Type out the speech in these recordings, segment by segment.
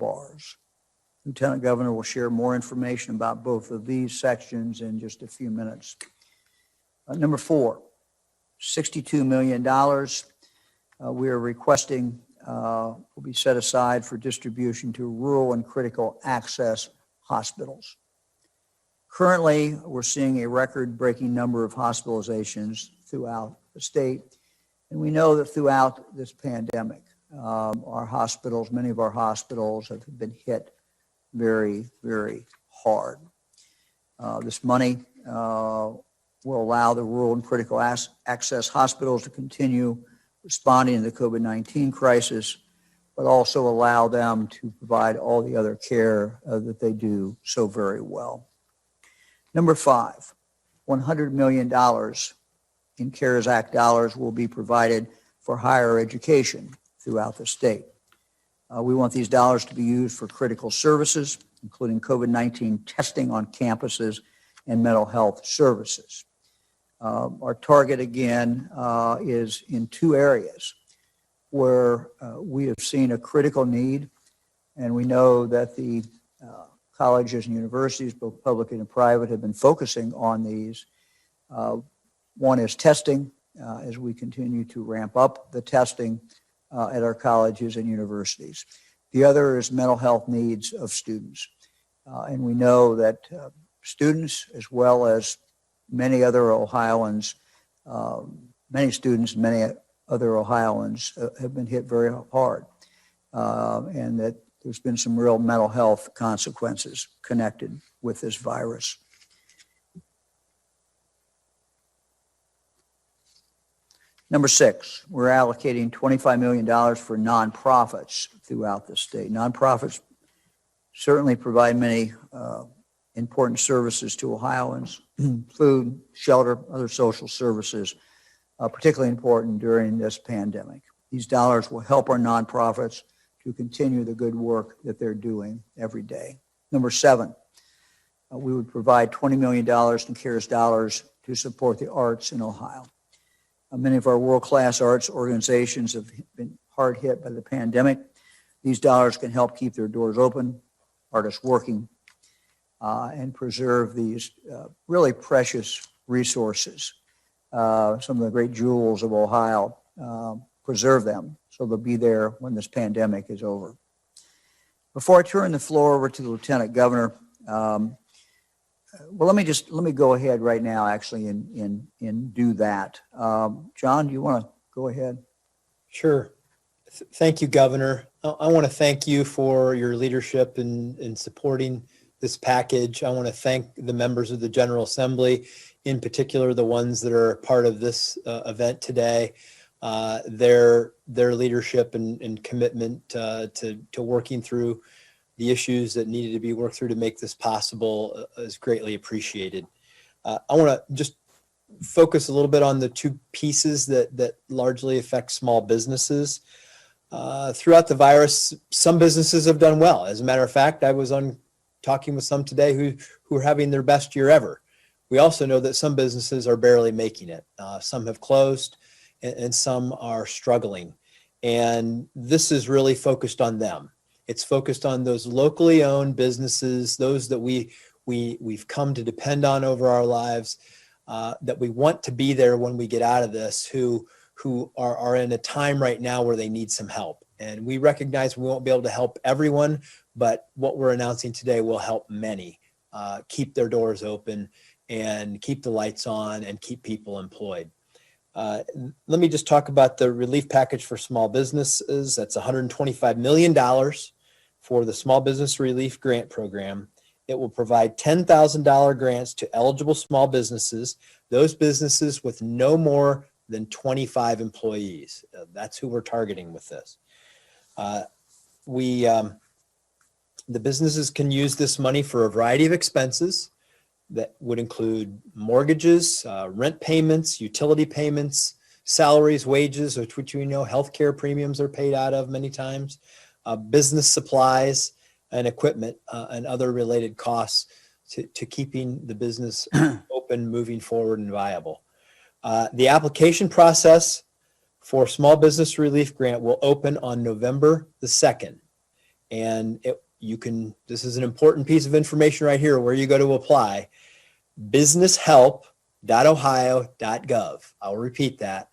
bars. Lieutenant Governor will share more information about both of these sections in just a few minutes. Number 4, $62 million we are requesting will be set aside for distribution to rural and critical access hospitals. Currently, we're seeing a record-breaking number of hospitalizations throughout the state, and we know that throughout this pandemic, our hospitals, many of our hospitals have been hit very, very hard. This money will allow the rural and critical access hospitals to continue responding to the COVID-19 crisis, but also allow them to provide all the other care that they do so very well. Number 5, $100 million in CARES Act dollars will be provided for higher education throughout the state. We want these dollars to be used for critical services, including COVID-19 testing on campuses and mental health services. Our target, again, is in 2 areas where we have seen a critical need, and we know that the colleges and universities, both public and private, have been focusing on these. One is testing, as we continue to ramp up the testing at our colleges and universities. The other is mental health needs of students. And we know that students, as well as many other Ohioans, many students, many other Ohioans have been hit very hard, and that there's been some real mental health consequences connected with this virus. Number 6, we're allocating $25 million for nonprofits throughout the state. Nonprofits certainly provide many important services to Ohioans, food, shelter, other social services, particularly important during this pandemic. These dollars will help our nonprofits to continue the good work that they're doing every day. Number 7, we would provide $20 million in CARES dollars to support the arts in Ohio. Many of our world-class arts organizations have been hard hit by the pandemic. These dollars can help keep their doors open, artists working, and preserve these really precious resources. Some of the great jewels of Ohio, preserve them so they'll be there when this pandemic is over. Before I turn the floor over to the Lieutenant Governor, well, let me go ahead right now, actually, and do that. John, do you want to go ahead? Sure. Thank you, Governor. I want to thank you for your leadership in supporting this package. I want to thank the members of the General Assembly, in particular the ones that are part of this event today. Their leadership and commitment to working through the issues that needed to be worked through to make this possible is greatly appreciated. I want to just focus a little bit on the 2 pieces that largely affect small businesses. Throughout the virus, some businesses have done well. As a matter of fact, I was talking with some today who are having their best year ever. We also know that some businesses are barely making it. Some have closed and some are struggling. And this is really focused on them. It's focused on those locally owned businesses, those that we've come to depend on over our lives, that we want to be there when we get out of this, who are in a time right now where they need some help. And we recognize we won't be able to help everyone, but what we're announcing today will help many keep their doors open and keep the lights on and keep people employed. Let me just talk about the relief package for small businesses. That's $125 million for the Small Business Relief Grant Program. It will provide $10,000 grants to eligible small businesses, those businesses with no more than 25 employees. That's who we're targeting with this. The businesses can use this money for a variety of expenses that would include mortgages, rent payments, utility payments, salaries, wages, which we know healthcare premiums are paid out of many times, business supplies and equipment, and other related costs to keeping the business open, moving forward, and viable. The application process for Small Business Relief Grant will open on November the 2nd. and this is an important piece of information right here where you go to apply, businesshelp.ohio.gov. I'll repeat that,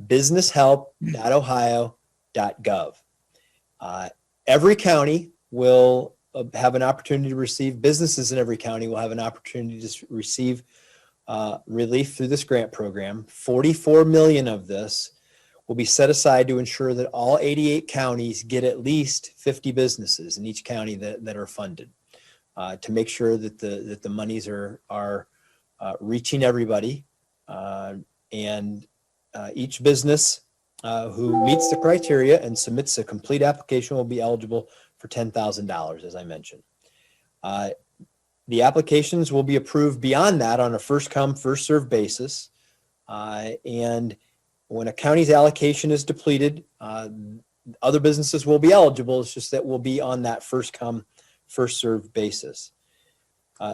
businesshelp.ohio.gov. Every county will have an opportunity to receive, businesses in every county will have an opportunity to receive relief through this grant program. 44 million of this will be set aside to ensure that all 88 counties get at least 50 businesses in each county that are funded, to make sure that the monies are reaching everybody, and each business who meets the criteria and submits a complete application will be eligible for $10,000, as I mentioned. The applications will be approved beyond that on a first come, first served basis. And when a county's allocation is depleted, other businesses will be eligible. It's just that we'll be on that first come, first served basis.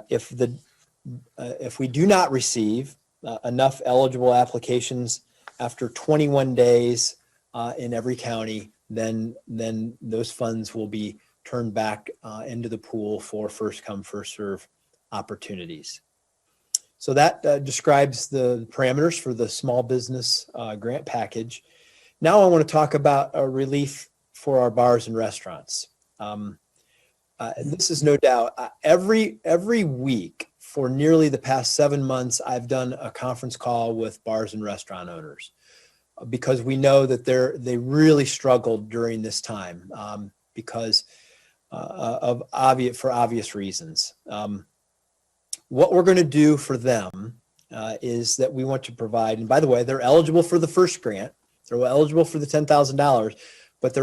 If we do not receive enough eligible applications after 21 days in every county, then those funds will be turned back into the pool for first come, first serve opportunities. So that describes the parameters for the small business grant package. Now I want to talk about a relief for our bars and restaurants. This is no doubt every week for nearly the past 7 months, I've done a conference call with bars and restaurant owners, because we know that they really struggled during this time because for obvious reasons. What we're going to do for them is that we want to provide, and by the way, they're eligible for the first grant. They're eligible for the $10,000, but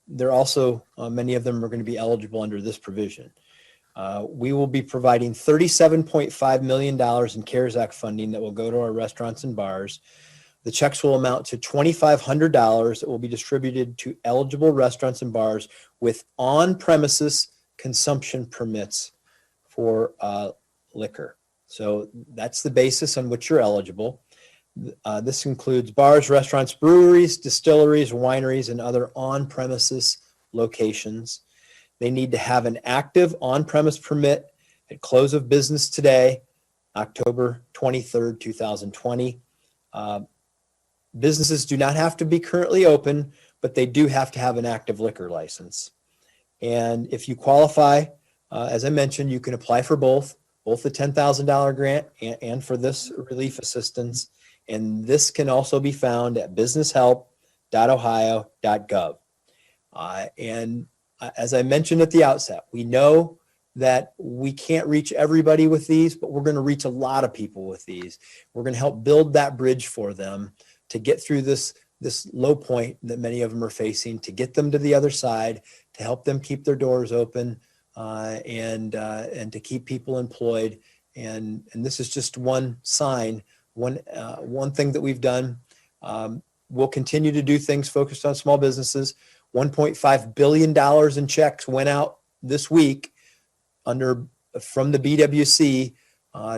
they're also, many of them are going to be eligible under this provision. We will be providing $37.5 million in CARES Act funding that will go to our restaurants and bars. The checks will amount to $2,500 that will be distributed to eligible restaurants and bars with on-premises consumption permits for liquor. So that's the basis on which you're eligible. This includes bars, restaurants, breweries, distilleries, wineries, and other on-premises locations. They need to have an active on-premise permit at close of business today, October 23rd, 2020. Businesses do not have to be currently open, but they do have to have an active liquor license. And if you qualify, as I mentioned, you can apply for both the $10,000 grant and for this relief assistance. And this can also be found at businesshelp.ohio.gov. And as I mentioned at the outset, we know that we can't reach everybody with these, but we're going to reach a lot of people with these. We're going to help build that bridge for them to get through this low point that many of them are facing, to get them to the other side, to help them keep their doors open, and to keep people employed. And this is just one sign, one thing that we've done. We'll continue to do things focused on small businesses. $1.5 billion in checks went out this week from the BWC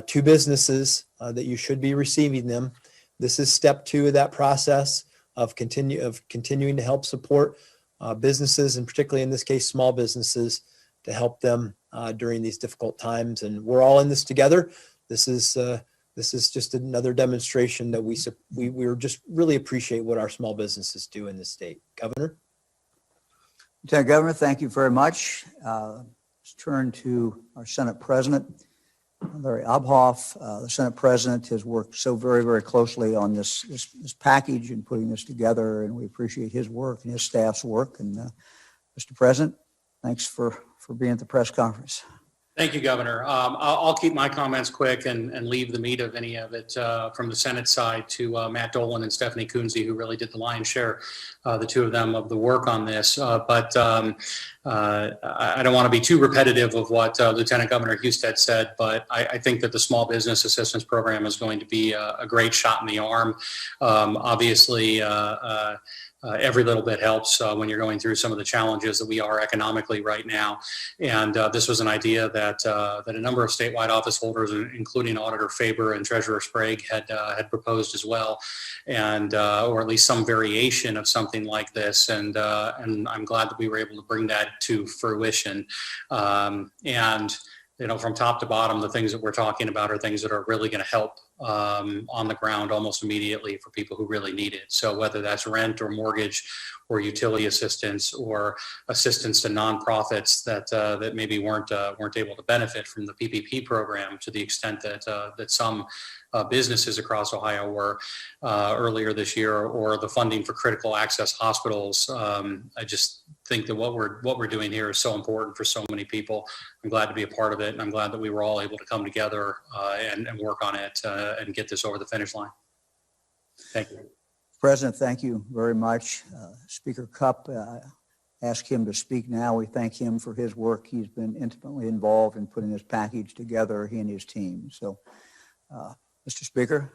to businesses that you should be receiving them. This is step 2 of that process of continuing to help support businesses, and particularly in this case, small businesses, to help them during these difficult times. And we're all in this together. This is just another demonstration that we just really appreciate what our small businesses do in this state. Governor? Lieutenant Governor, thank you very much. Let's turn to our Senate President, Larry Obhoff. The Senate President has worked so very, very closely on this package and putting this together, and we appreciate his work and his staff's work. And Mr. President, thanks for being at the press conference. Thank you, Governor. I'll keep my comments quick and leave the meat of any of it from the Senate side to Matt Dolan and Stephanie Kunze, who really did the lion's share, the two of them, of the work on this. But I don't want to be too repetitive of what Lieutenant Governor Husted said, but I think that the Small Business Assistance Program is going to be a great shot in the arm. Obviously, every little bit helps when you're going through some of the challenges that we are economically right now. And this was an idea that that a number of statewide office holders, including Auditor Faber and Treasurer Sprague, had proposed as well, and or at least some variation of something like this. And I'm glad that we were able to bring that to fruition. And you know, from top to bottom, the things that we're talking about are things that are really going to help on the ground almost immediately for people who really need it. So whether that's rent or mortgage or utility assistance or assistance to nonprofits that maybe weren't able to benefit from the PPP program to the extent that some businesses across Ohio were earlier this year, or the funding for critical access hospitals. I just think that what we're doing here is so important for so many people. I'm glad to be a part of it, and I'm glad that we were all able to come together and work on it and get this over the finish line. Thank you. President, thank you very much. Speaker Cupp, ask him to speak now. We thank him for his work. He's been intimately involved in putting this package together, he and his team. So, Mr. Speaker.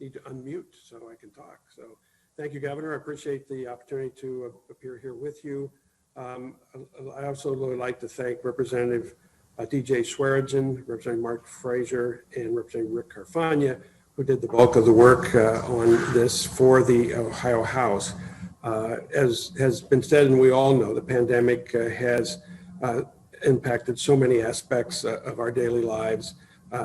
Need to unmute so I can talk. So thank you, Governor. I appreciate the opportunity to appear here with you. I also would like to thank Representative DJ Swearingen, Representative Mark Frazier, and Representative Rick Carfagna, who did the bulk of the work on this for the Ohio House. As has been said, and we all know, the pandemic has impacted so many aspects of our daily lives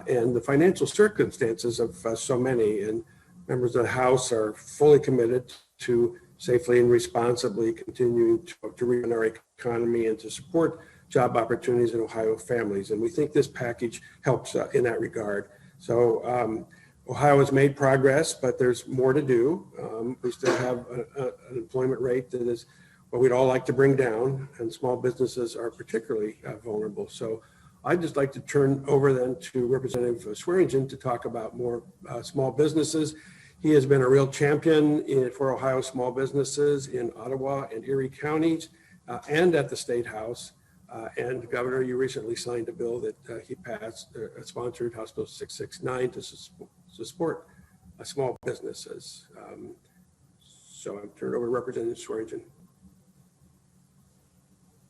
and the financial circumstances of so many. And members of the House are fully committed to safely and responsibly continuing to run our economy and to support job opportunities in Ohio families. And we think this package helps in that regard. So Ohio has made progress, but there's more to do. We still have an employment rate that is what we'd all like to bring down, and small businesses are particularly vulnerable. So I'd just like to turn over then to Representative Swearingen to talk about more small businesses. He has been a real champion for Ohio small businesses in Ottawa and Erie counties and at the State House. And Governor, you recently signed a bill that he passed, sponsored House Bill 669 to support small businesses. So I'm turning over to Representative Swearingen.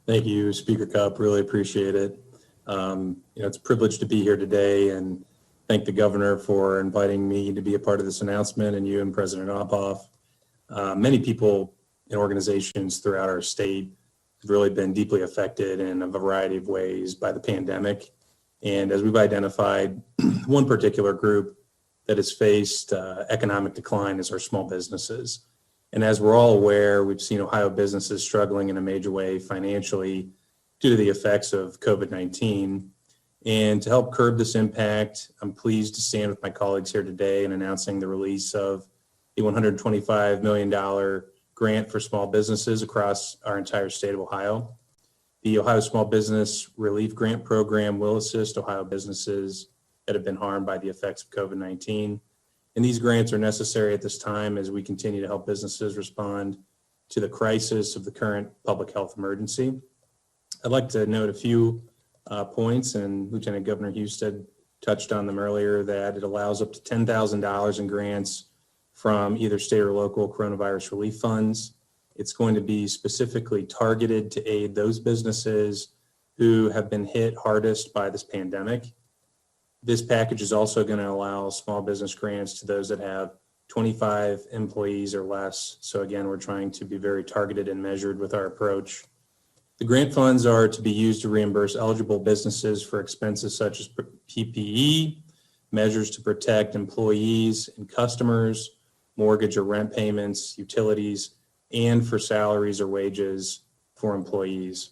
Thank you, Speaker Cupp. Really appreciate it. It's a privilege to be here today, and thank the governor for inviting me to be a part of this announcement, and you and President Ophoff. Many people and organizations throughout our state have really been deeply affected in a variety of ways by the pandemic. And as we've identified, one particular group that has faced economic decline is our small businesses. And as we're all aware, we've seen Ohio businesses struggling in a major way financially due to the effects of COVID-19. And to help curb this impact, I'm pleased to stand with my colleagues here today in announcing the release of a $125 million grant for small businesses across our entire state of Ohio. The Ohio Small Business Relief Grant Program will assist Ohio businesses that have been harmed by the effects of COVID-19. And these grants are necessary at this time as we continue to help businesses respond to the crisis of the current public health emergency. I'd like to note a few points, and Lieutenant Governor Husted touched on them earlier, that it allows up to $10,000 in grants from either state or local coronavirus relief funds. It's going to be specifically targeted to aid those businesses who have been hit hardest by this pandemic. This package is also going to allow small business grants to those that have 25 employees or less. So again, we're trying to be very targeted and measured with our approach. The grant funds are to be used to reimburse eligible businesses for expenses such as PPE, measures to protect employees and customers, mortgage or rent payments, utilities, and for salaries or wages for employees.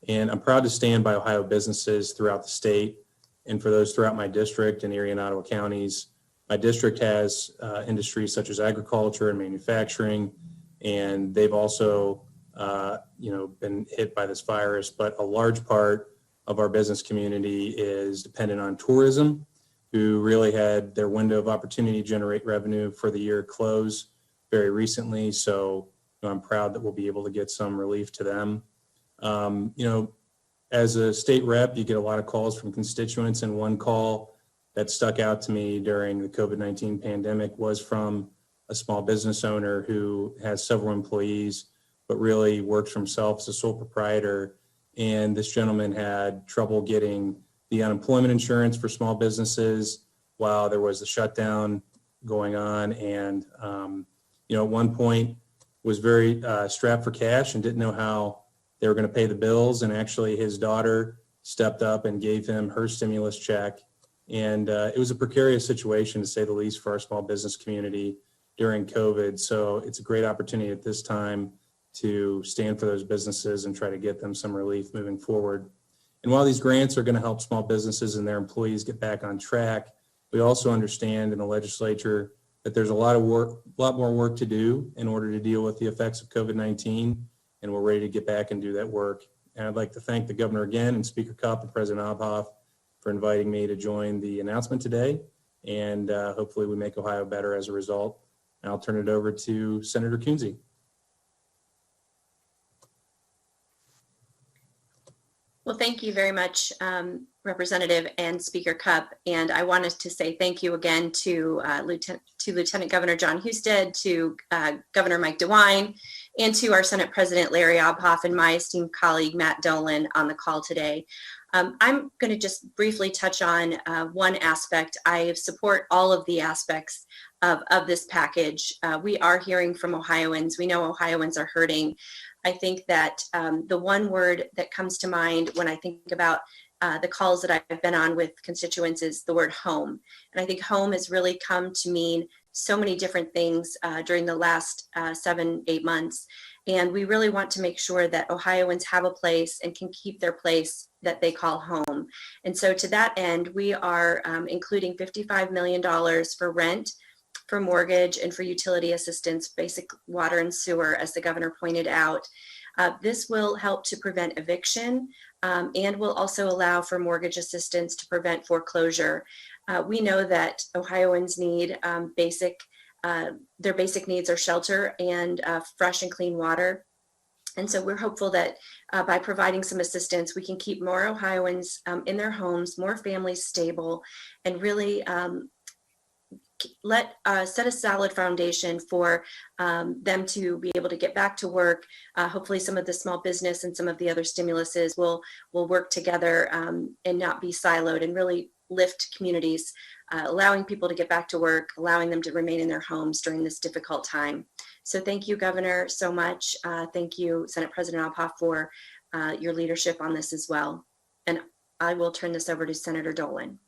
And I'm proud to stand by Ohio businesses throughout the state. And for those throughout my district in Erie and Ottawa counties, my district has industries such as agriculture and manufacturing, and they've also been hit by this virus. But a large part of our business community is dependent on tourism, who really had their window of opportunity to generate revenue for the year close very recently. So I'm proud that we'll be able to get some relief to them. As a state rep, you get a lot of calls from constituents, and one call that stuck out to me during the COVID-19 pandemic was from a small business owner who has several employees, but really works for himself as a sole proprietor. And this gentleman had trouble getting the unemployment insurance for small businesses while there was the shutdown going on. And, at one point was very strapped for cash and didn't know how they were going to pay the bills. And actually his daughter stepped up and gave him her stimulus check. And it was a precarious situation, to say the least, for our small business community during COVID. So it's a great opportunity at this time to stand for those businesses and try to get them some relief moving forward. And while these grants are going to help small businesses and their employees get back on track, we also understand in the legislature that there's a lot more work to do in order to deal with the effects of COVID-19, and we're ready to get back and do that work. And I'd like to thank the governor again, and Speaker Cupp and President Obhoff for inviting me to join the announcement today. And hopefully we make Ohio better as a result. And I'll turn it over to Senator Coonsey. Well, thank you very much, Representative and Speaker Cupp. And I wanted to say thank you again to Lieutenant Governor John Husted, to Governor Mike DeWine, and to our Senate President Larry Obhoff and my esteemed colleague Matt Dolan on the call today. I'm going to just briefly touch on one aspect. I support all of the aspects of this package. We are hearing from Ohioans. We know Ohioans are hurting. I think that the one word that comes to mind when I think about the calls that I've been on with constituents is the word home. And I think home has really come to mean so many different things during the last 7-8 months. And we really want to make sure that Ohioans have a place and can keep their place that they call home. And so to that end, we are including $55 million for rent, for mortgage, and for utility assistance, basic water and sewer, as the governor pointed out. This will help to prevent eviction and will also allow for mortgage assistance to prevent foreclosure. We know that Ohioans need their basic needs are shelter and fresh and clean water. And so we're hopeful that by providing some assistance, we can keep more Ohioans in their homes, more families stable, and really set a solid foundation for them to be able to get back to work. Hopefully some of the small business and some of the other stimuluses will work together and not be siloed, and really lift communities, allowing people to get back to work, allowing them to remain in their homes during this difficult time. So thank you, Governor, so much. Thank you, Senate President Obhoff, for your leadership on this as well. And I will turn this over to Senator Dolan.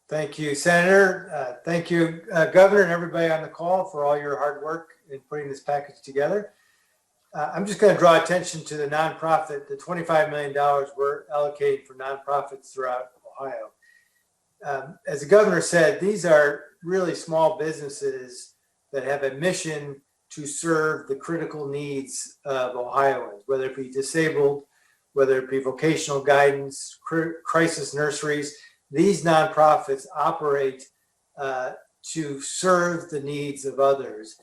Thank you, Senator. Thank you, Governor, and everybody on the call for all your hard work in putting this package together. I'm just going to draw attention to the nonprofit, the $25 million we're allocating for nonprofits throughout Ohio. As the governor said, these are really small businesses that have a mission to serve the critical needs of Ohioans, whether it be disabled, whether it be vocational guidance, crisis nurseries. These nonprofits operate to serve the needs of others,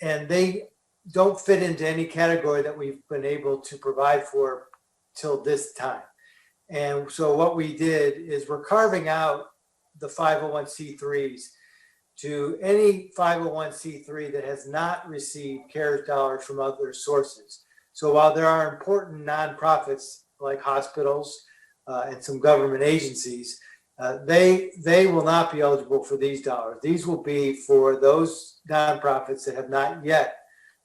and they don't fit into any category that we've been able to provide for till this time. And so what we did is we're carving out the 501c3s to any 501c3 that has not received CARES dollars from other sources. So while there are important nonprofits like hospitals and some government agencies, they will not be eligible for these dollars. These will be for those nonprofits that have not yet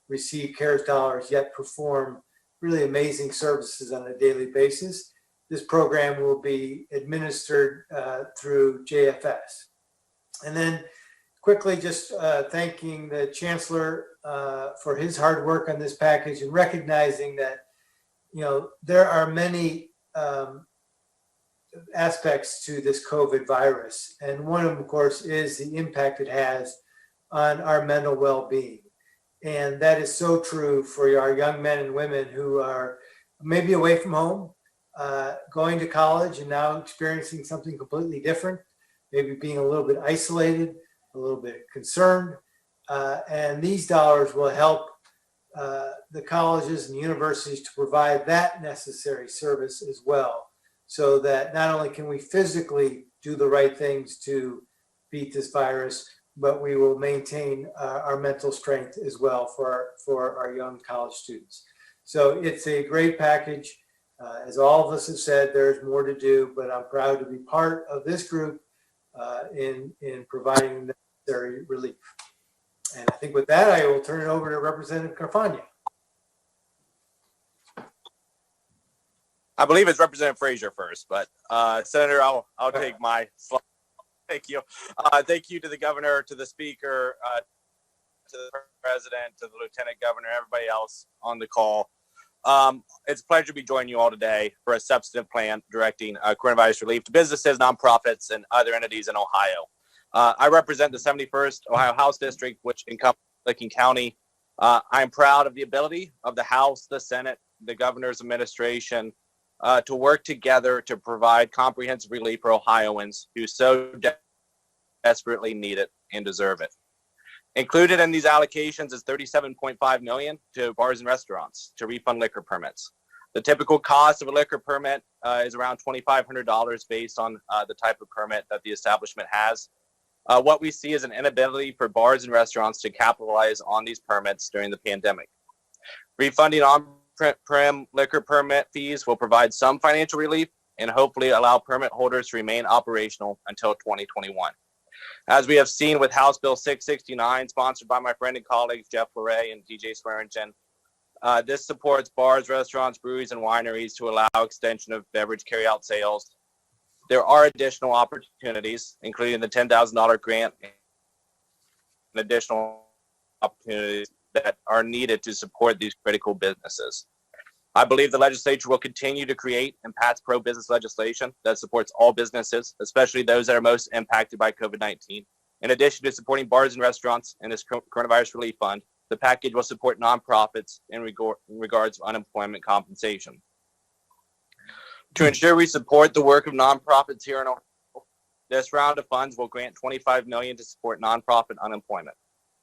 received CARES dollars, yet perform really amazing services on a daily basis. This program will be administered through JFS. And then quickly just thanking the Chancellor for his hard work on this package, and recognizing that, there are many aspects to this COVID virus. And one of them, of course, is the impact it has on our mental well-being. And that is so true for our young men and women who are maybe away from home, going to college and now experiencing something completely different, maybe being a little bit isolated, a little bit concerned. And these dollars will help the colleges and universities to provide that necessary service as well, so that not only can we physically do the right things to beat this virus, but we will maintain our mental strength as well for our young college students. So it's a great package. As all of us have said, there's more to do, but I'm proud to be part of this group in providing necessary relief. And I think with that, I will turn it over to Representative Carfagna. I believe it's Representative Frazier first, but Senator, I'll take my slot. Thank you. Thank you to the governor, to the speaker, to the president, to the lieutenant governor, everybody else on the call. It's a pleasure to be joining you all today for a substantive plan directing coronavirus relief to businesses, nonprofits, and other entities in Ohio. I represent the 71st Ohio House District, which encompasses Licking County. I'm proud of the ability of the House, the Senate, the governor's administration to work together to provide comprehensive relief for Ohioans who so desperately need it and deserve it. Included in these allocations is $37.5 million to bars and restaurants to refund liquor permits. The typical cost of a liquor permit is around $2,500 based on the type of permit that the establishment has. What we see is an inability for bars and restaurants to capitalize on these permits during the pandemic. Refunding on-prem liquor permit fees will provide some financial relief and hopefully allow permit holders to remain operational until 2021. As we have seen with House Bill 669, sponsored by my friend and colleagues Jeff Fleury and DJ Swearingen, this supports bars, restaurants, breweries, and wineries to allow extension of beverage carryout sales. There are additional opportunities, including the $10,000 grant and additional opportunities that are needed to support these critical businesses. I believe the legislature will continue to create and pass pro-business legislation that supports all businesses, especially those that are most impacted by COVID-19. In addition to supporting bars and restaurants in this coronavirus relief fund, the package will support nonprofits in regards to unemployment compensation. To ensure we support the work of nonprofits here in Ohio, this round of funds will grant $25 million to support nonprofit unemployment.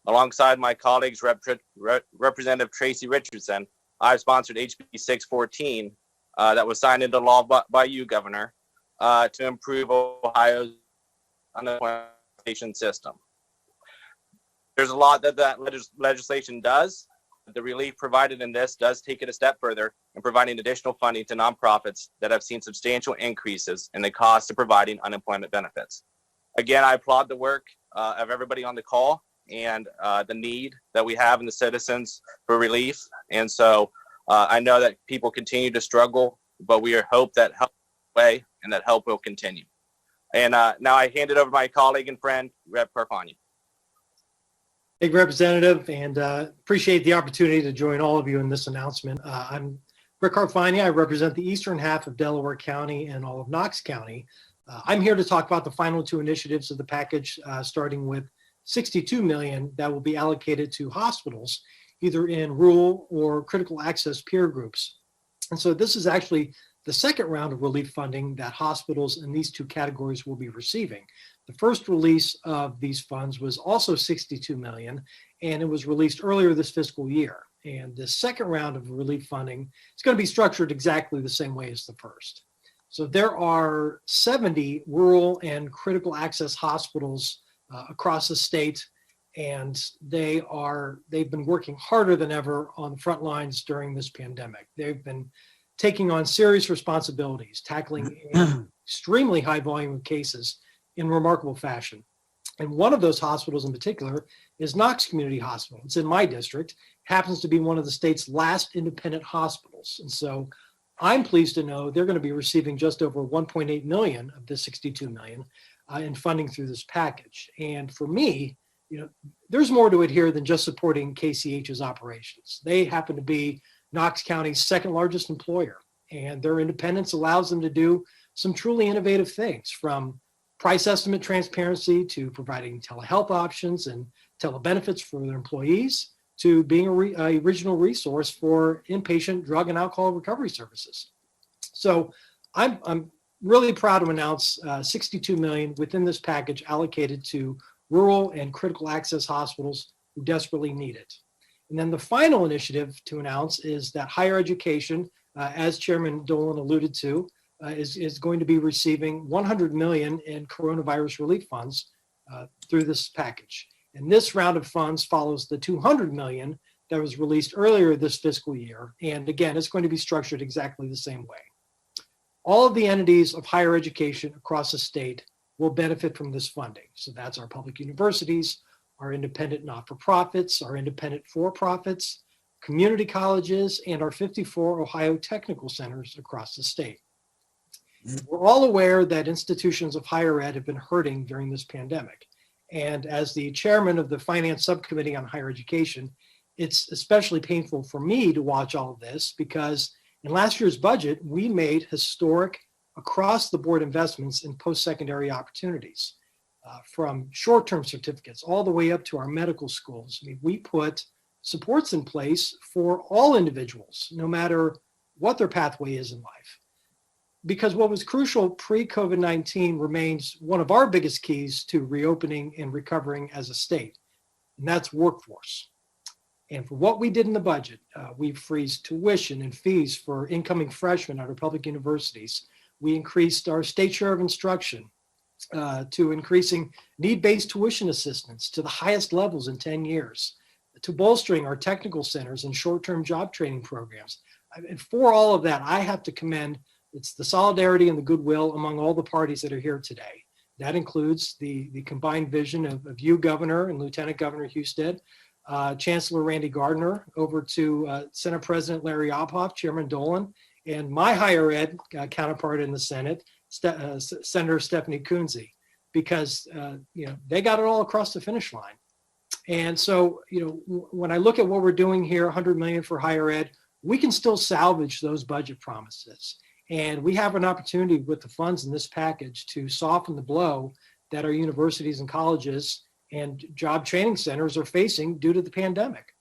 Alongside my colleagues, Representative Tracy Richardson, I've sponsored HB 614 that was signed into law by you, Governor, to improve Ohio's unemployment system. There's a lot that legislation does. The relief provided in this does take it a step further in providing additional funding to nonprofits that have seen substantial increases in the cost of providing unemployment benefits. Again, I applaud the work of everybody on the call and the need that we have in the citizens for relief. And so I know that people continue to struggle, but we hope that help will way and that help will continue. And now I hand it over to my colleague and friend, Rep. Carfagna. Thank you, Representative, and appreciate the opportunity to join all of you in this announcement. I'm Rick Carfagna. I represent the eastern half of Delaware County and all of Knox County. I'm here to talk about the final two initiatives of the package, starting with $62 million that will be allocated to hospitals, either in rural or critical access peer groups. And so this is actually the second round of relief funding that hospitals in these two categories will be receiving. The first release of these funds was also $62 million, and it was released earlier this fiscal year. And the second round of relief funding is going to be structured exactly the same way as the first. So there are 70 rural and critical access hospitals across the state, and they've been working harder than ever on the front lines during this pandemic. They've been taking on serious responsibilities, tackling an extremely high volume of cases in remarkable fashion. And one of those hospitals in particular is Knox Community Hospital. It's in my district, happens to be one of the state's last independent hospitals. And so I'm pleased to know they're going to be receiving just over 1.8 million of the 62 million in funding through this package. And for me, there's more to it here than just supporting KCH's operations. They happen to be Knox County's second largest employer, and their independence allows them to do some truly innovative things, from price estimate transparency to providing telehealth options and telebenefits for their employees to being a regional resource for inpatient drug and alcohol recovery services. So I'm really proud to announce $62 million within this package allocated to rural and critical access hospitals who desperately need it. And then the final initiative to announce is that higher education, as Chairman Dolan alluded to, is going to be receiving $100 million in coronavirus relief funds through this package. And this round of funds follows the $200 million that was released earlier this fiscal year. And again, it's going to be structured exactly the same way. All of the entities of higher education across the state will benefit from this funding. So that's our public universities, our independent not-for-profits, our independent for-profits, community colleges, and our 54 Ohio technical centers across the state. We're all aware that institutions of higher ed have been hurting during this pandemic. And as the chairman of the Finance Subcommittee on Higher Education, it's especially painful for me to watch all of this because in last year's budget, we made historic across-the-board investments in post-secondary opportunities, from short-term certificates all the way up to our medical schools. I mean, we put supports in place for all individuals, no matter what their pathway is in life. Because what was crucial pre-COVID-19 remains one of our biggest keys to reopening and recovering as a state, and that's workforce. And for what we did in the budget, we freezed tuition and fees for incoming freshmen at our public universities. We increased our state share of instruction to increasing need-based tuition assistance to the highest levels in 10 years, to bolstering our technical centers and short-term job training programs. And for all of that, I have to commend it's the solidarity and the goodwill among all the parties that are here today. That includes the combined vision of you, Governor, and Lieutenant Governor Husted, Chancellor Randy Gardner, over to Senate President Larry Ophoff, Chairman Dolan, and my higher ed counterpart in the Senate, Senator Stephanie Coonsey, because they got it all across the finish line. And so, when I look at what we're doing here, $100 million for higher ed, we can still salvage those budget promises. And we have an opportunity with the funds in this package to soften the blow that our universities and colleges and job training centers are facing due to the pandemic.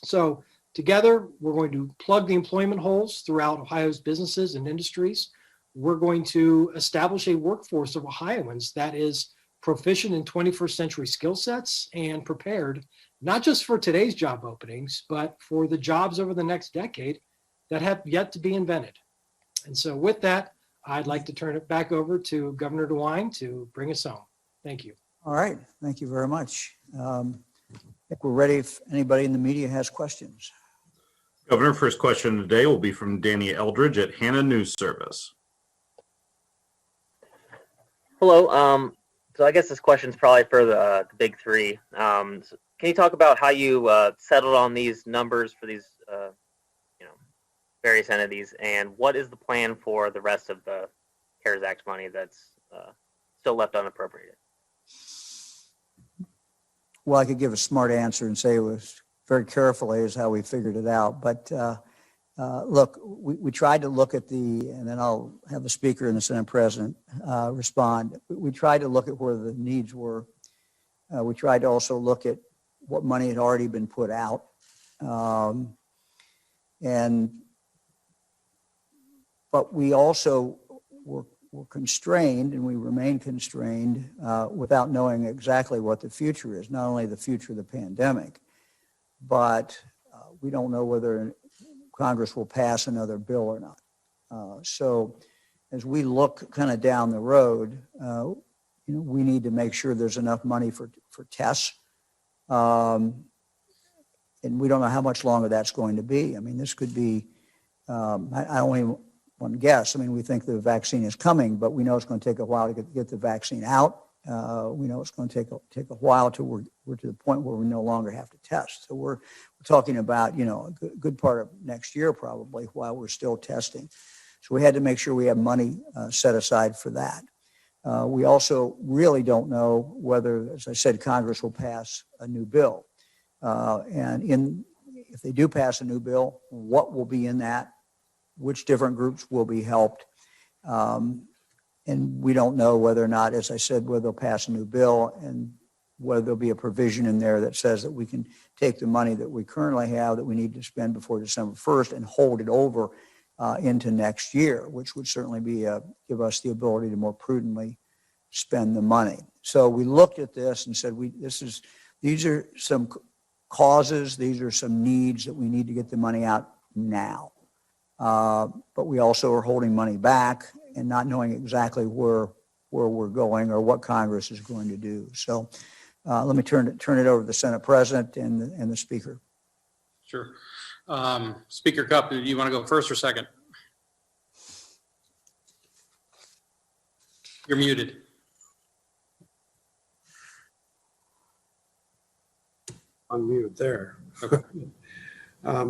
So together, we're going to plug the employment holes throughout Ohio's businesses and industries. We're going to establish a workforce of Ohioans that is proficient in 21st century skill sets and prepared, not just for today's job openings, but for the jobs over the next decade that have yet to be invented. And so with that, I'd like to turn it back over to Governor DeWine to bring us home. Thank you. All right, thank you very much. I think we're ready if anybody in the media has questions. Governor, first question today will be from Danny Eldridge at Hannah News Service. Hello. So I guess this question is probably for the big three. So can you talk about how you settled on these numbers for these various entities, and what is the plan for the rest of the CARES Act money that's still left unappropriated? Well, I could give a smart answer and say it was very carefully is how we figured it out. But look, we tried to look at and then I'll have the Speaker and the Senate President respond. We tried to look at where the needs were. We tried to also look at what money had already been put out. But we also were constrained, and we remain constrained without knowing exactly what the future is, not only the future of the pandemic, but we don't know whether Congress will pass another bill or not. So as we look kind of down the road, we need to make sure there's enough money for tests. And we don't know how much longer that's going to be. I mean, this could be, I don't even want to guess. I mean, we think the vaccine is coming, but we know it's going to take a while to get the vaccine out. We know it's going to take a while till we're to the point where we no longer have to test. So we're talking about, a good part of next year probably while we're still testing. So we had to make sure we have money set aside for that. We also really don't know whether, as I said, Congress will pass a new bill. If they do pass a new bill, what will be in that? Which different groups will be helped? And we don't know whether or not, as I said, whether they'll pass a new bill and whether there'll be a provision in there that says that we can take the money that we currently have that we need to spend before December 1st and hold it over into next year, which would certainly give us the ability to more prudently spend the money. So we looked at this and said, these are some causes, these are some needs that we need to get the money out now. But we also are holding money back, and not knowing exactly where we're going or what Congress is going to do. So let me turn it over to the Senate President and the Speaker. Sure. Speaker Cupp, do you want to go first or second? You're muted. Unmute there. Okay.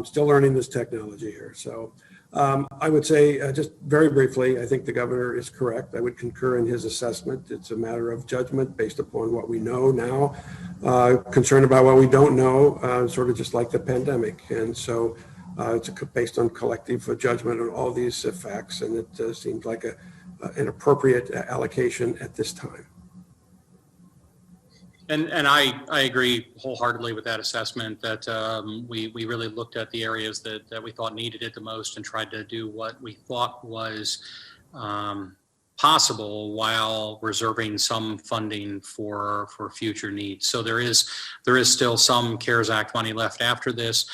Still learning this technology here. So I would say just very briefly, I think the governor is correct. I would concur in his assessment. It's a matter of judgment based upon what we know now, concerned about what we don't know, sort of just like the pandemic. And so it's based on collective judgment on all these facts. And it seems like an appropriate allocation at this time. And I agree wholeheartly with that assessment that we really looked at the areas that we thought needed it the most and tried to do what we thought was possible while reserving some funding for future needs. So there is still some CARES Act money left after this.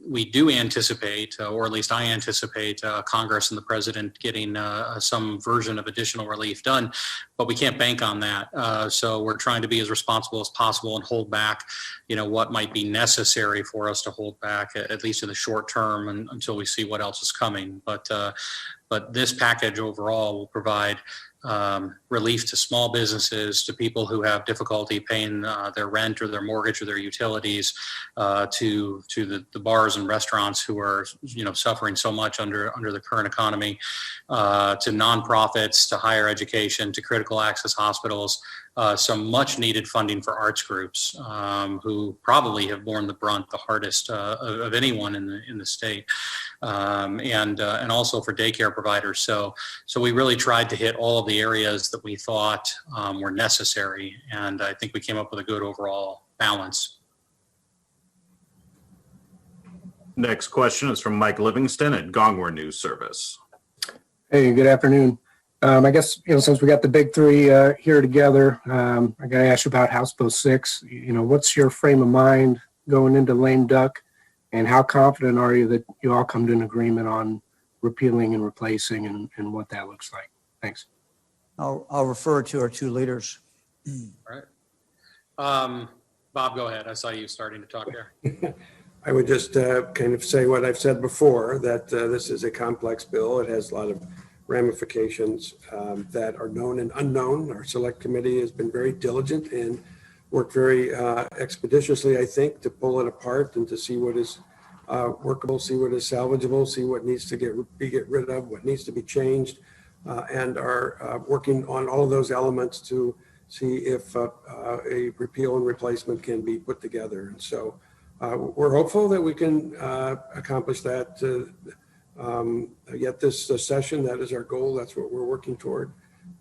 We do anticipate, or at least I anticipate, Congress and the President getting some version of additional relief done, but we can't bank on that. So we're trying to be as responsible as possible and hold back, what might be necessary for us to hold back, at least in the short term, until we see what else is coming. But this package overall will provide relief to small businesses, to people who have difficulty paying their rent or their mortgage or their utilities, to the bars and restaurants who are suffering so much under the current economy, to nonprofits, to higher education, to critical access hospitals. Some much needed funding for arts groups who probably have borne the brunt the hardest of anyone in the state, and also for daycare providers. So we really tried to hit all of the areas that we thought were necessary, and I think we came up with a good overall balance. Next question is from Mike Livingston at Gongwer News Service. Hey, good afternoon. I guess, since we got the big three here together, I got to ask you about House Bill 6. What's your frame of mind going into lame duck, and how confident are you that you all come to an agreement on repealing and replacing and what that looks like? Thanks. I'll refer to our two leaders. All right. Bob, go ahead. I saw you starting to talk there. I would just kind of say what I've said before, that this is a complex bill. It has a lot of ramifications that are known and unknown. Our select committee has been very diligent and worked very expeditiously, I think, to pull it apart and to see what is workable, see what is salvageable, see what needs to get rid of, what needs to be changed, and are working on all of those elements to see if a repeal and replacement can be put together. And so we're hopeful that we can accomplish that yet this session. That is our goal. That's what we're working toward.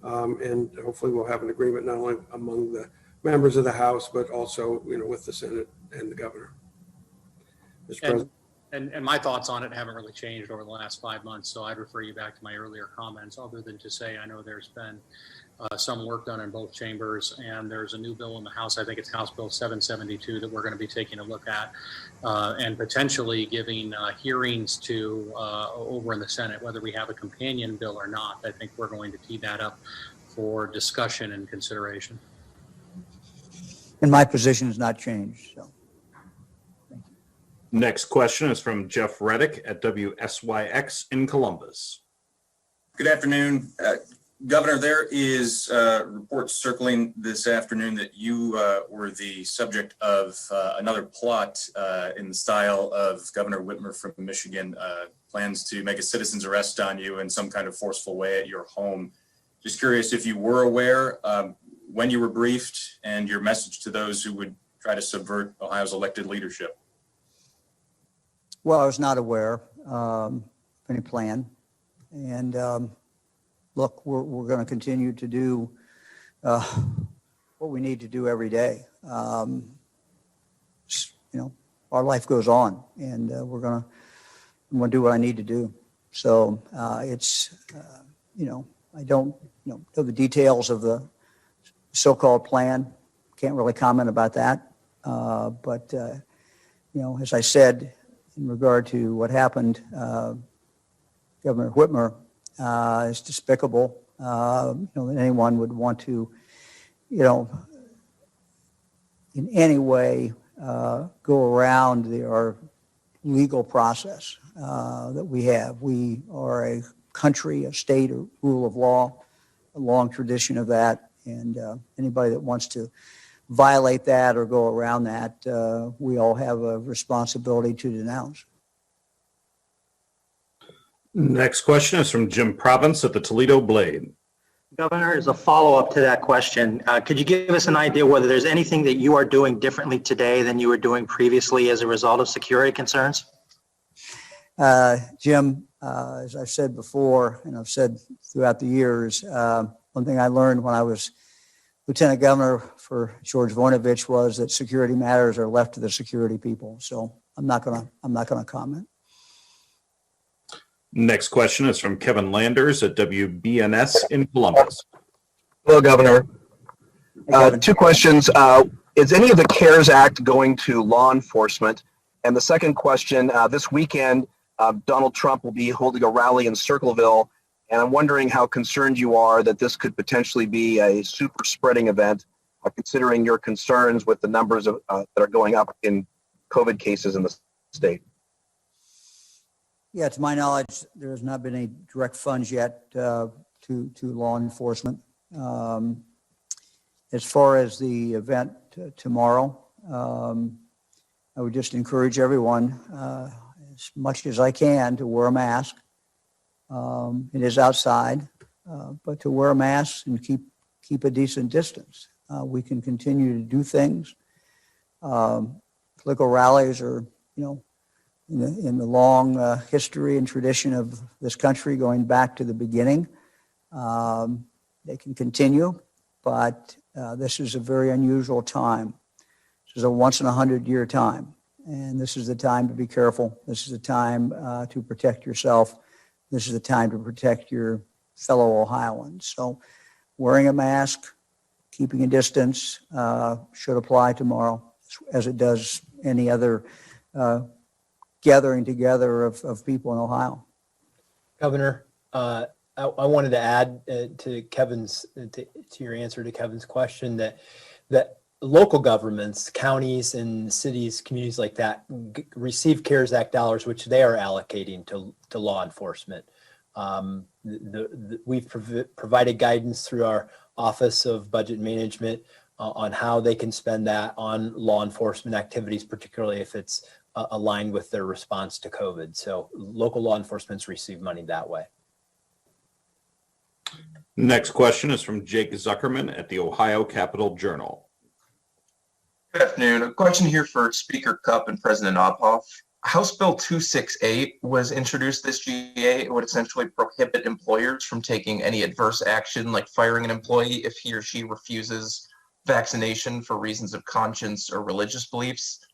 And hopefully we'll have an agreement not only among the members of the House, but also, with the Senate and the governor. Mr. President. And my thoughts on it haven't really changed over the last 5 months. So I'd refer you back to my earlier comments, other than to say, I know there's been some work done in both chambers, and there's a new bill in the House. I think it's House Bill 772 that we're going to be taking a look at, and potentially giving hearings to over in the Senate, whether we have a companion bill or not. I think we're going to tee that up for discussion and consideration. And my position has not changed. So. Next question is from Jeff Reddick at WSYX in Columbus. Good afternoon. Governor, there is reports circling this afternoon that you were the subject of another plot in the style of Governor Whitmer from Michigan, plans to make a citizen's arrest on you in some kind of forceful way at your home. Just curious if you were aware, when you were briefed, and your message to those who would try to subvert Ohio's elected leadership. Well, I was not aware of any plan. And look, we're going to continue to do what we need to do every day. Our life goes on, and we're going to do what I need to do. So I don't know the details of the so-called plan. Can't really comment about that. But as I said, in regard to what happened, Governor Whitmer It's despicable. That anyone would want to, in any way go around our legal process that we have. We are a country, a state, a rule of law, a long tradition of that. And anybody that wants to violate that or go around that, we all have a responsibility to denounce. Next question is from Jim Province at the Toledo Blade. Governor, as a follow-up to that question, could you give us an idea whether there's anything that you are doing differently today than you were doing previously as a result of security concerns? Jim, as I've said before, and I've said throughout the years, one thing I learned when I was Lieutenant Governor for George Voinovich was that security matters are left to the security people. So I'm not gonna comment. Next question is from Kevin Landers at WBNS in Columbus. Hello, Governor. Two questions. Is any of the CARES Act going to law enforcement? And the second question, this weekend, Donald Trump will be holding a rally in Circleville, and I'm wondering how concerned you are that this could potentially be a super spreading event, considering your concerns with the numbers that are going up in COVID cases in the state. Yeah, to my knowledge, there has not been any direct funds yet to law enforcement. As far as the event tomorrow, I would just encourage everyone, as much as I can, to wear a mask. It is outside, but to wear a mask and keep a decent distance. We can continue to do things. Political rallies are, in the long history and tradition of this country going back to the beginning. They can continue, but this is a very unusual time. This is a once in 100-year time, and this is the time to be careful. This is the time to protect yourself. This is the time to protect your fellow Ohioans. So wearing a mask, keeping a distance should apply tomorrow, as it does any other gathering together of people in Ohio. Governor, I wanted to add to Kevin's to your answer to Kevin's question that local governments, counties and cities, communities like that receive CARES Act dollars, which they are allocating to law enforcement. We've provided guidance through our Office of Budget Management on how they can spend that on law enforcement activities, particularly if it's aligned with their response to COVID. So local law enforcements receive money that way. Next question is from Jake Zuckerman at the Ohio Capitol Journal. Good afternoon. A question here for Speaker Cupp and President Ophoff. House Bill 268 was introduced this GA. It would essentially prohibit employers from taking any adverse action like firing an employee if he or she refuses vaccination for reasons of conscience or religious beliefs.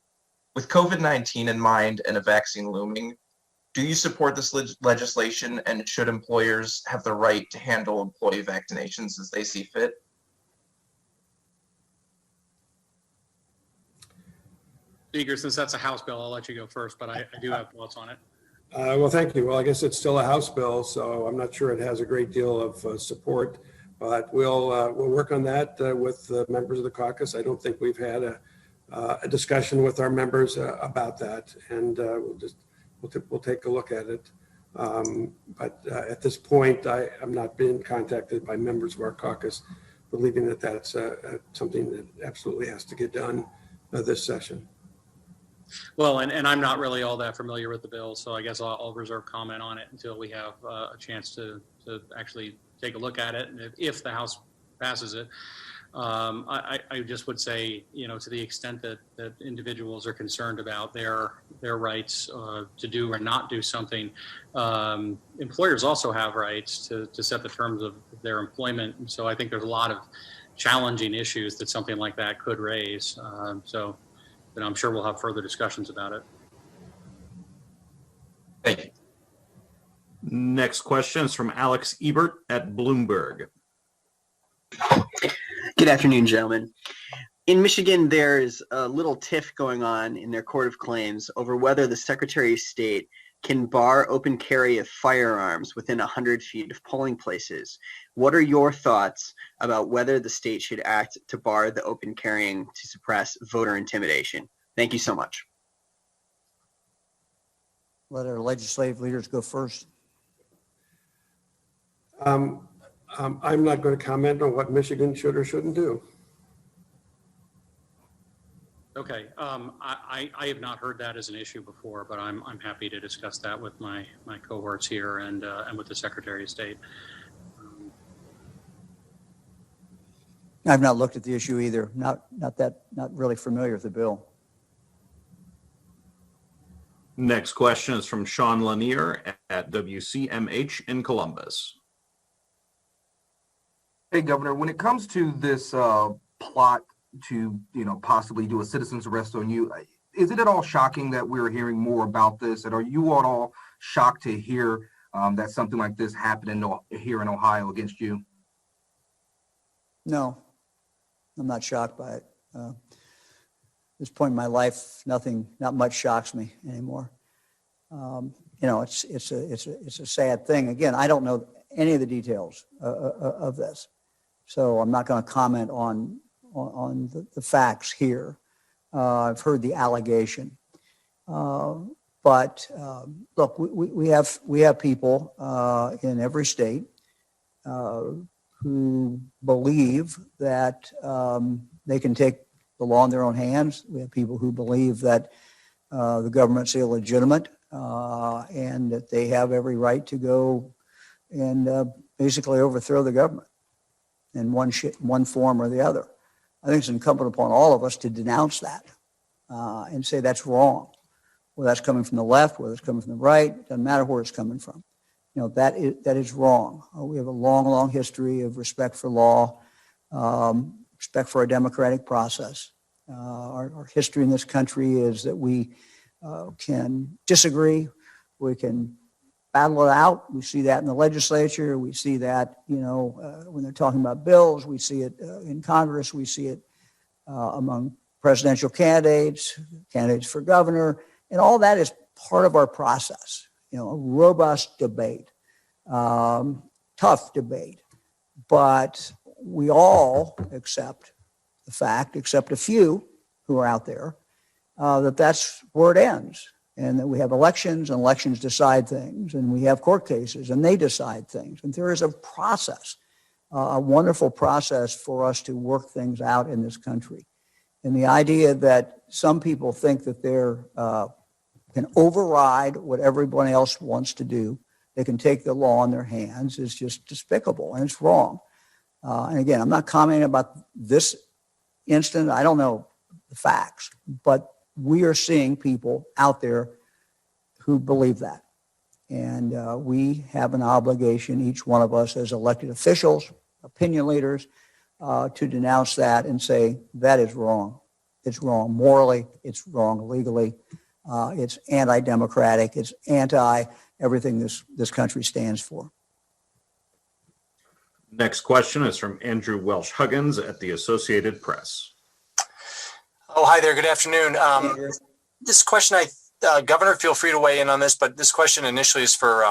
With COVID-19 in mind and a vaccine looming, do you support this legislation, and should employers have the right to handle employee vaccinations as they see fit? Speaker, since that's a House bill, I'll let you go first, but I do have thoughts on it. Well, thank you. Well, I guess it's still a House bill, so I'm not sure it has a great deal of support, but we'll work on that with the members of the caucus. I don't think we've had a discussion with our members about that, and we'll take a look at it. But at this point, I'm not being contacted by members of our caucus, believing that that's something that absolutely has to get done this session. Well, and I'm not really all that familiar with the bill, so I guess I'll reserve comment on it until we have a chance to actually take a look at it, and if the House passes it. I just would say, to the extent that individuals are concerned about their rights to do or not do something, employers also have rights to set the terms of their employment. And so I think there's a lot of challenging issues that something like that could raise. But I'm sure we'll have further discussions about it. Thank you. Next question is from Alex Ebert at Bloomberg. Good afternoon, gentlemen. In Michigan, there's a little tiff going on in their Court of Claims over whether the Secretary of State can bar open carry of firearms within 100 feet of polling places. What are your thoughts about whether the state should act to bar the open carrying to suppress voter intimidation? Thank you so much. Let our legislative leaders go first. I'm not going to comment on what Michigan should or shouldn't do. Okay, I have not heard that as an issue before, but I'm happy to discuss that with my cohorts here and with the Secretary of State. I've not looked at the issue either. Not really familiar with the bill. Next question is from Sean Lanier at WCMH in Columbus. Hey, Governor, when it comes to this plot to, possibly do a citizen's arrest on you, is it at all shocking that we're hearing more about this? And are you at all shocked to hear that something like this happened here in Ohio against you? No, I'm not shocked by it. At this point in my life, not much shocks me anymore. It's a sad thing. Again, I don't know any of the details of this, so I'm not going to comment on the facts here. I've heard the allegation, but look, we have people in every state who believe that they can take the law in their own hands. We have people who believe that the government's illegitimate and that they have every right to go and basically overthrow the government in one form or the other. I think it's incumbent upon all of us to denounce that and say that's wrong. Whether that's coming from the left, whether it's coming from the right, it doesn't matter where it's coming from. That is wrong. We have a long, long history of respect for law, respect for our democratic process. Our history in this country is that we can disagree, we can battle it out. We see that in the legislature. We see that, when they're talking about bills. We see it in Congress. We see it among presidential candidates for governor, and all that is part of our process. A robust debate, tough debate, but we all accept the fact, except a few who are out there, that's where it ends. And that we have elections, and elections decide things, and we have court cases, and they decide things. And there is a process, a wonderful process for us to work things out in this country. And the idea that some people think that they're can override what everyone else wants to do, they can take the law in their hands, is just despicable, and it's wrong. And again, I'm not commenting about this incident. I don't know the facts, but we are seeing people out there who believe that. And we have an obligation, each one of us as elected officials, opinion leaders, to denounce that and say, that is wrong. It's wrong morally, it's wrong legally, it's anti-democratic, it's anti-everything this country stands for. Next question is from Andrew Welsh-Huggins at the Associated Press. Oh, hi there. Good afternoon. This question, Governor, feel free to weigh in on this, but this question initially is for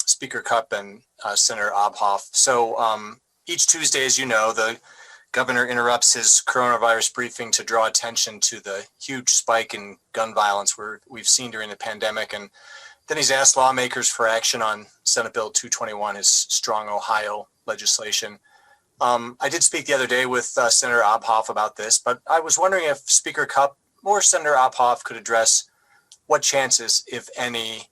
Speaker Cupp and Senator Obhoff. So each Tuesday, as you know, the governor interrupts his coronavirus briefing to draw attention to the huge spike in gun violence we've seen during the pandemic. And then he's asked lawmakers for action on Senate Bill 221, his strong Ohio legislation. I did speak the other day with Senator Obhoff about this, but I was wondering if Speaker Cupp or Senator Obhoff could address what chances, if any,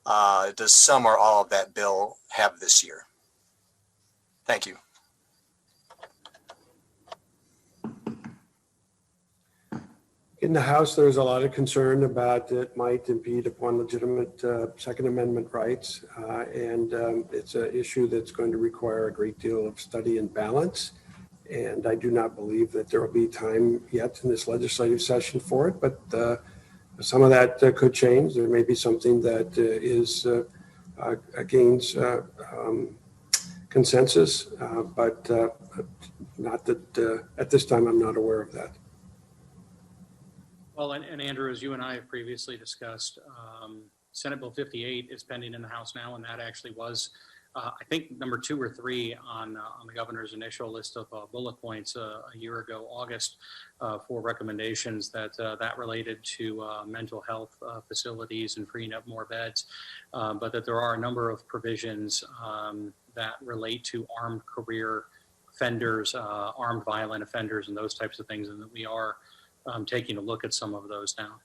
does some or all of that bill have this year? Thank you. In the House, there's a lot of concern about it might impede upon legitimate Second Amendment rights. And it's an issue that's going to require a great deal of study and balance. And I do not believe that there will be time yet in this legislative session for it, but some of that could change. There may be something that gains consensus, but not that at this time I'm not aware of that. Well, and Andrew, as you and I have previously discussed, Senate Bill 58 is pending in the House now, and that actually was, I think, number 2 or 3 on the governor's initial list of bullet points a year ago, August, for recommendations that related to mental health facilities and freeing up more beds, but that there are a number of provisions that relate to armed career offenders, armed violent offenders, and those types of things, and that we are taking a look at some of those now.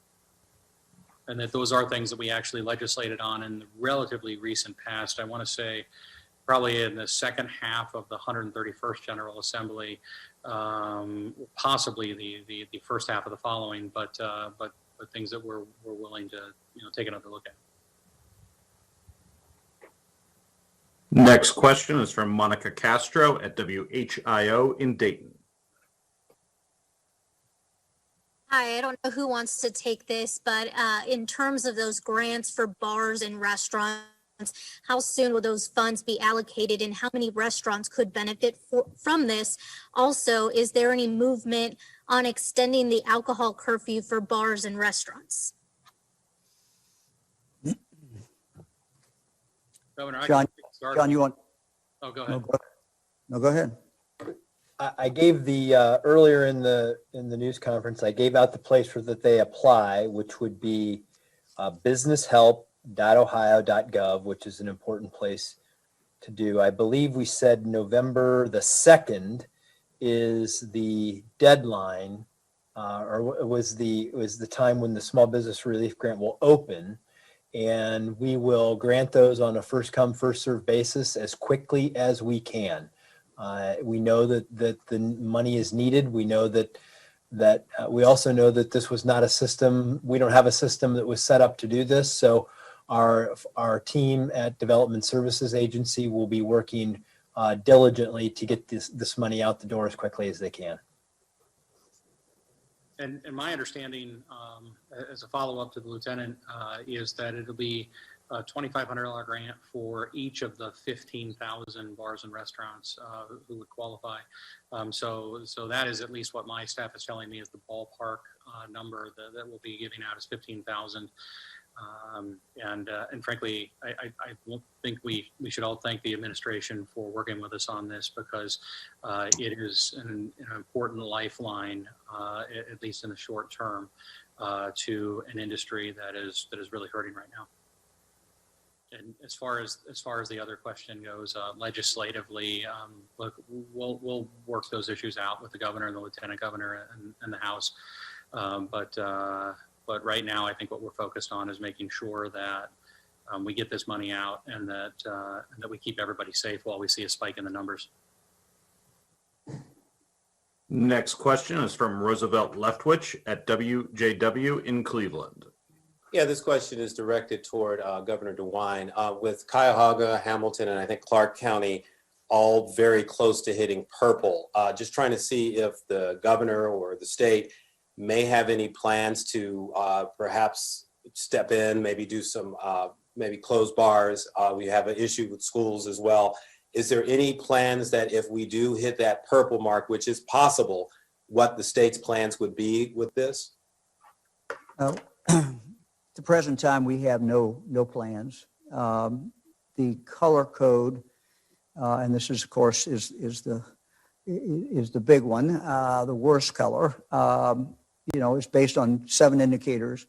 And that those are things that we actually legislated on in the relatively recent past. I want to say probably in the second half of the 131st General Assembly, possibly the first half of the following, but things that we're willing to take another look at. Next question is from Monica Castro at WHIO in Dayton. Hi, I don't know who wants to take this, but in terms of those grants for bars and restaurants, how soon will those funds be allocated and how many restaurants could benefit from this? Also, is there any movement on extending the alcohol curfew for bars and restaurants? Governor, John, you want? Oh, go ahead. No, go ahead. I gave the earlier in the news conference, I gave out the place where that they apply, which would be businesshelp.ohio.gov, which is an important place to do. I believe we said November the 2nd is the deadline, or it was the time when the Small Business Relief Grant will open, and we will grant those on a first come first served basis as quickly as we can. We know that the money is needed. We know that we also know that this was not a system. We don't have a system that was set up to do this. So our team at Development Services Agency will be working diligently to get this money out the door as quickly as they can. And my understanding, as a follow-up to the lieutenant, is that it'll be a $2,500 grant for each of the 15,000 bars and restaurants who would qualify. So that is at least what my staff is telling me is the ballpark number that we'll be giving out is 15,000. And frankly, I think we should all thank the administration for working with us on this because it is an important lifeline, at least in the short term, to an industry that is really hurting right now. And as far as the other question goes, legislatively, look, we'll work those issues out with the governor and the lieutenant governor and the House. But right now, I think what we're focused on is making sure that we get this money out and that we keep everybody safe while we see a spike in the numbers. Next question is from Roosevelt Leftwich at WJW in Cleveland. Yeah, this question is directed toward Governor DeWine. With Cuyahoga, Hamilton, and I think Clark County all very close to hitting purple. Just trying to see if the governor or the state may have any plans to perhaps step in, maybe do some, maybe close bars. We have an issue with schools as well. Is there any plans that if we do hit that purple mark, which is possible, what the state's plans would be with this? At the present time, we have no plans. The color code, and this is, of course, is the big one. The worst color, is based on 7 indicators,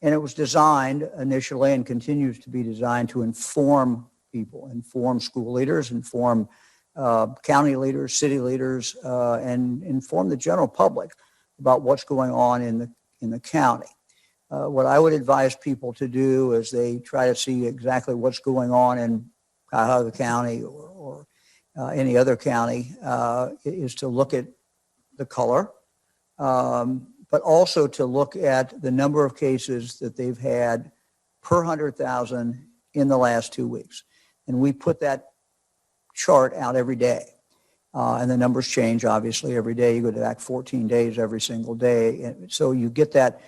and it was designed initially and continues to be designed to inform people, inform school leaders, inform county leaders, city leaders, and inform the general public about what's going on in the county. What I would advise people to do as they try to see exactly what's going on in Cuyahoga County or any other county is to look at the color, but also to look at the number of cases that they've had per 100,000 in the last 2 weeks. And we put that chart out every day. And the numbers change, obviously, every day. You go back 14 days every single day. And so you get that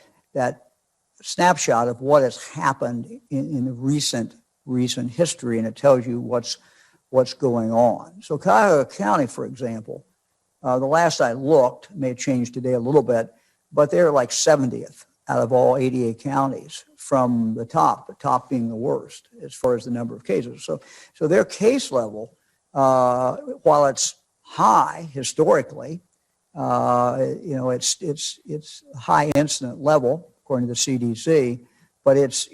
snapshot of what has happened in the recent history, and it tells you what's going on. So Cuyahoga County, for example, the last I looked, may have changed today a little bit, but they're like 70th out of all 88 counties from the top being the worst as far as the number of cases. So their case level, while it's high historically, it's high incident level according to the CDC, but it's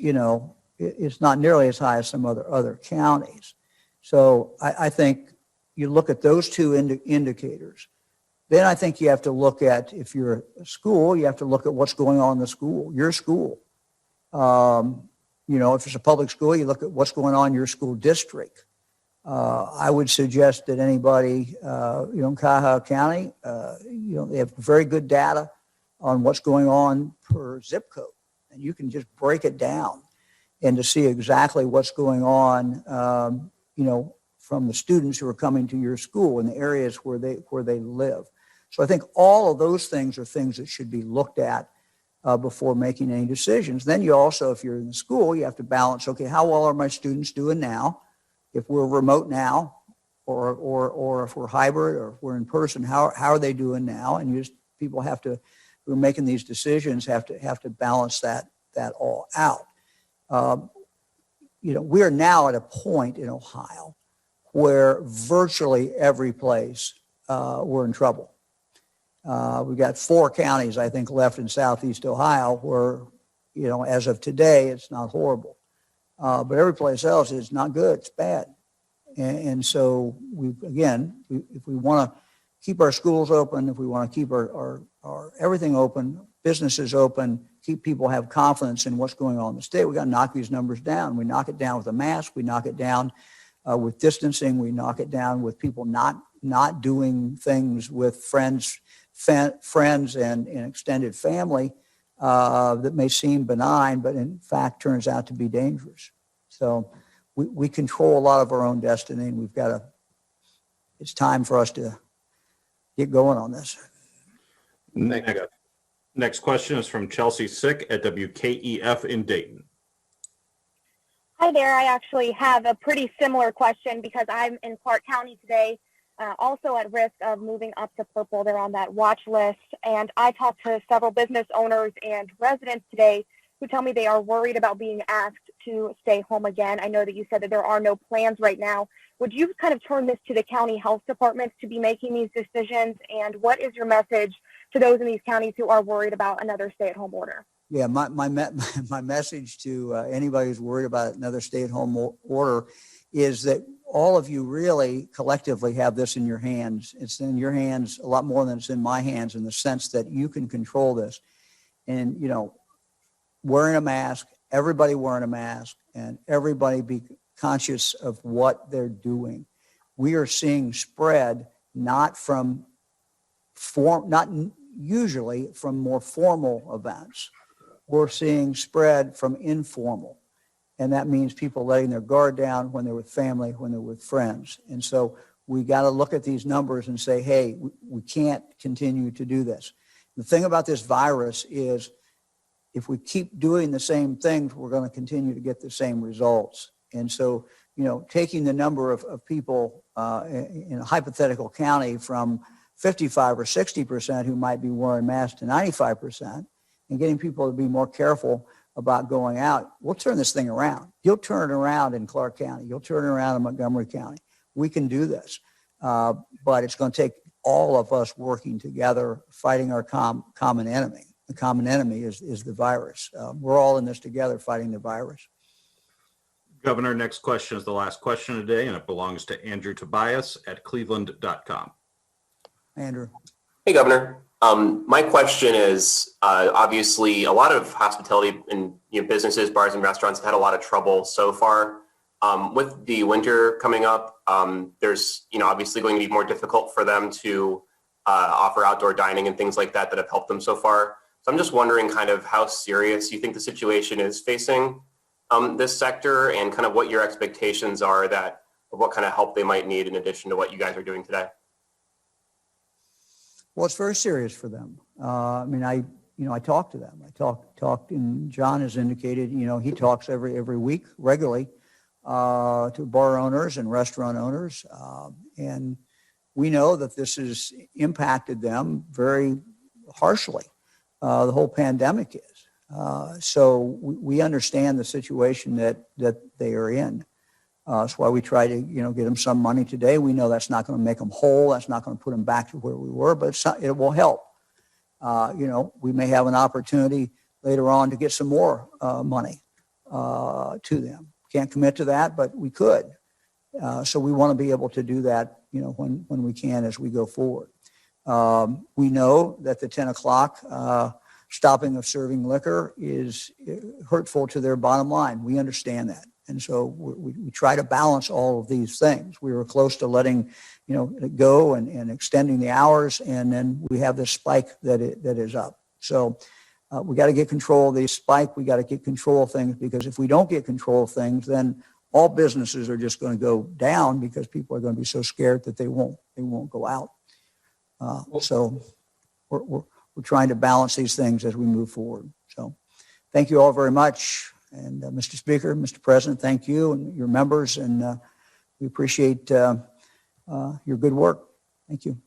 not nearly as high as some other counties. So I think you look at those two indicators. Then I think you have to look at, if you're a school, you have to look at what's going on in the school, your school. If it's a public school, you look at what's going on in your school district. I would suggest that anybody, in Cuyahoga County, they have very good data on what's going on per zip code. And you can just break it down and to see exactly what's going on, from the students who are coming to your school in the areas where they live. So I think all of those things are things that should be looked at before making any decisions. Then you also, if you're in the school, you have to balance, okay, how well are my students doing now? If we're remote now, or if we're hybrid, or if we're in person, how are they doing now? And people have to, who are making these decisions, have to balance that all out. We are now at a point in Ohio where virtually every place we're in trouble. We've got 4 counties, I think, left in southeast Ohio where, as of today, it's not horrible. But every place else is not good. It's bad. And so, if we want to keep our schools open, if we want to keep our everything open, businesses open, keep people have confidence in what's going on in the state, we got to knock these numbers down. We knock it down with a mask. We knock it down with distancing. We knock it down with people not doing things with friends and extended family that may seem benign, but in fact turns out to be dangerous. So we control a lot of our own destiny, and it's time for us to get going on this. Next question is from Chelsea Sick at WKEF in Dayton. Hi there. I actually have a pretty similar question because I'm in Clark County today, also at risk of moving up to purple. They're on that watch list. And I talked to several business owners and residents today who tell me they are worried about being asked to stay home again. I know that you said that there are no plans right now. Would you kind of turn this to the county health departments to be making these decisions? And what is your message to those in these counties who are worried about another stay-at-home order? Yeah, my message to anybody who's worried about another stay-at-home order is that all of you really collectively have this in your hands. It's in your hands a lot more than it's in my hands, in the sense that you can control this. And, wearing a mask, everybody wearing a mask, and everybody be conscious of what they're doing. We are seeing spread not usually from more formal events. We're seeing spread from informal. And that means people letting their guard down when they're with family, when they're with friends. And so we got to look at these numbers and say, hey, we can't continue to do this. The thing about this virus is, if we keep doing the same things, we're going to continue to get the same results. And so, taking the number of people in a hypothetical county from 55 or 60% who might be wearing masks to 95%, and getting people to be more careful about going out, we'll turn this thing around. You'll turn it around in Clark County. You'll turn it around in Montgomery County. We can do this. But it's going to take all of us working together, fighting our common enemy. The common enemy is the virus. We're all in this together, fighting the virus. Governor, next question is the last question today, and it belongs to Andrew Tobias at cleveland.com. Andrew. Hey, Governor. My question is, obviously, a lot of hospitality and businesses, bars and restaurants have had a lot of trouble so far. With the winter coming up, there's obviously going to be more difficult for them to offer outdoor dining and things like that have helped them so far. So I'm just wondering kind of how serious you think the situation is facing this sector, and kind of what your expectations are of what kind of help they might need in addition to what you guys are doing today. Well, it's very serious for them. I talk to them. I talked, and John has indicated, he talks every week regularly to bar owners and restaurant owners. And we know that this has impacted them very harshly. The whole pandemic is. So we understand the situation that they are in. That's why we try to, get them some money today. We know that's not going to make them whole. That's not going to put them back to where we were, but it will help. We may have an opportunity later on to get some more money to them. Can't commit to that, but we could. So we want to be able to do that, when we can as we go forward. We know that the 10 o'clock stopping of serving liquor is hurtful to their bottom line. We understand that. And so we try to balance all of these things. We were close to letting, it go and extending the hours, and then we have this spike that is up. So we got to get control of this spike. We got to get control of things, because if we don't get control of things, then all businesses are just going to go down, because people are going to be so scared that they won't go out. So we're trying to balance these things as we move forward. So thank you all very much. And Mr. Speaker, Mr. President, thank you and your members, and we appreciate your good work. Thank you.